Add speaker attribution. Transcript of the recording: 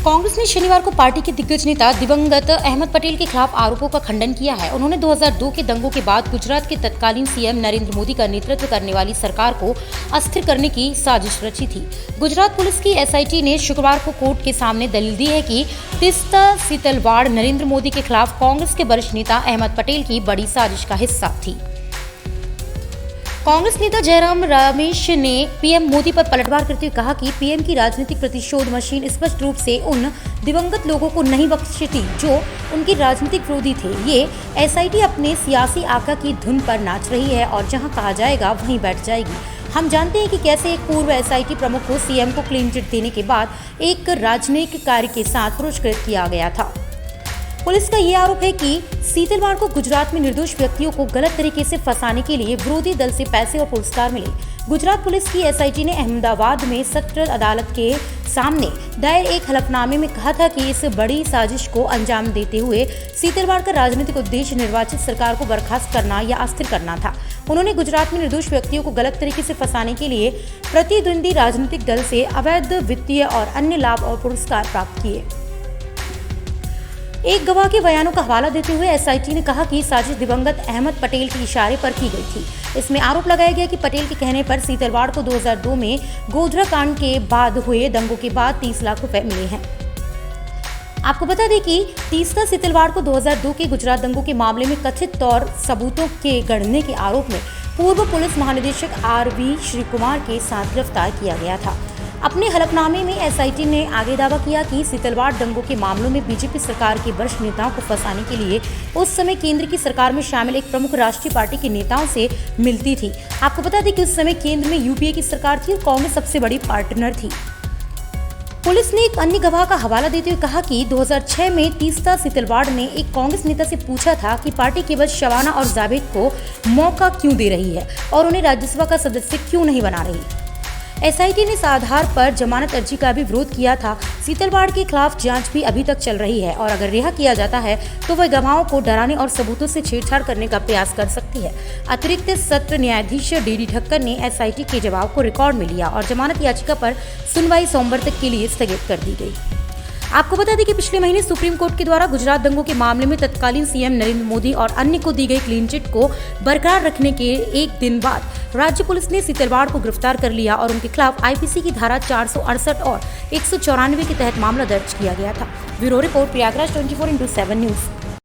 Speaker 1: कांग्रेस ने शनिवार को पार्टी के दिग्गज नेता दिवंगत अहमद पटेल के खिलाफ आरोपों का खंडन किया है। उन्होंने 2002 के दंगों के बाद गुजरात के तत्कालीन सीएम नरेंद्र मोदी का नेतृत्व करने वाली सरकार को अस्थिर करने की साजिश रची थी। गुजरात पुलिस की एसआईटी ने शुक्रवार को कोर्ट के सामने दलील दी है कि तीस्ता सीतलवाड़ नरेंद्र मोदी के खिलाफ कांग्रेस के वरिष्ठ नेता अहमद पटेल की बड़ी साजिश का हिस्सा थी। कांग्रेस नेता जयराम रमेश ने पीएम मोदी पर पलटवार करते हुए कहा कि पीएम की राजनीतिक प्रतिशोध मशीन स्पष्ट रूप से उन दिवंगत लोगों को नहीं बख्शती जो उनके राजनीतिक विरोधी थे। ये एसआईटी अपने सियासी आका की धुन पर नाच रही है और जहां कहा जाएगा वहीं बैठ जाएगी। हम जानते हैं कि कैसे एक पूर्व एसआईटी प्रमुख को सीएम को क्लीन चिट देने के बाद एक राजनयिक कार्य के साथ पुरस्कृत किया गया था। पुलिस का ये आरोप है कि सीतलवाड़ को गुजरात में निर्दोष व्यक्तियों को गलत तरीके से फंसाने के लिए विरोधी दल से पैसे और पुरस्कार मिले। गुजरात पुलिस की एसआईटी ने अहमदाबाद में सत्र अदालत के सामने दायर एक हलफनामे में कहा था कि इस बड़ी साजिश को अंजाम देते हुए सीतलवाड़ का राजनीतिक उद्देश्य निर्वाचित सरकार को बर्खास्त करना या अस्थिर करना था। उन्होंने गुजरात में निर्दोष व्यक्तियों को गलत तरीके से फंसाने के लिए प्रतिद्वंदी राजनीतिक दल से अवैध वित्तीय और अन्य लाभ और पुरस्कार प्राप्त किए। एक गवाह के बयानों का हवाला देते हुए एसआईटी ने कहा कि साजिश दिवंगत अहमद पटेल के इशारे पर की गई थी। इसमें आरोप लगाया गया कि पटेल के कहने पर सीतलवाड़ को 2002 में गोधरा कांड के बाद हुए दंगों के बाद 30 लाख रुपए मिले हैं। आपको बता दें कि तीस्ता सीतलवाड़ को 2002 के गुजरात दंगों के मामले में कथित तौर सबूतों के गढ़ने के आरोप में पूर्व पुलिस महानिदेशक आर.वी. श्रीकुमार के साथ गिरफ्तार किया गया था। अपने हलफनामे में एसआईटी ने आगे दावा किया कि सीतलवाड़ दंगों के मामलों में बीजेपी सरकार के वरिष्ठ नेताओं को फंसाने के लिए उस समय केंद्र की सरकार में शामिल एक प्रमुख राष्ट्रीय पार्टी के नेताओं से मिलती थी। आपको बता दें कि उस समय केंद्र में यूपीए की सरकार थी और कांग्रेस सबसे बड़ी पार्टनर थी। पुलिस ने एक अन्य गवाह का हवाला देते हुए कहा कि 2006 में तीस्ता सीतलवाड़ ने एक कांग्रेस नेता से पूछा था कि पार्टी केवल शबाना और जावेद को मौका क्यों दे रही है और उन्हें राज्यसभा का सदस्य क्यों नहीं बना रही। एसआईटी ने इस आधार पर जमानत अर्जी का भी विरोध किया था। सीतलवाड़ के खिलाफ जांच भी अभी तक चल रही है और अगर रिहा किया जाता है तो वह गवाहों को डराने और सबूतों से छेड़छाड़ करने का प्रयास कर सकती है। अतिरिक्त सत्र न्यायाधीश डी ठक्कर ने एसआईटी के जवाब को रिकॉर्ड में लिया और जमानत याचिका पर सुनवाई सोमवार तक के लिए स्थगित कर दी गई। आपको बता दें कि पिछले महीने सुप्रीम कोर्ट के द्वारा गुजरात दंगों के मामले में तत्कालीन सीएम नरेंद्र मोदी और अन्य को दी गई क्लीन चिट को बरकरार रखने के एक दिन बाद राज्य पुलिस ने सीतलवाड़ को गिरफ्तार कर लिया और उनके खिलाफ आईपीसी की धारा 468 और 194 के तहत मामला दर्ज किया गया था। Bureau report Prayagraj 24/7 news.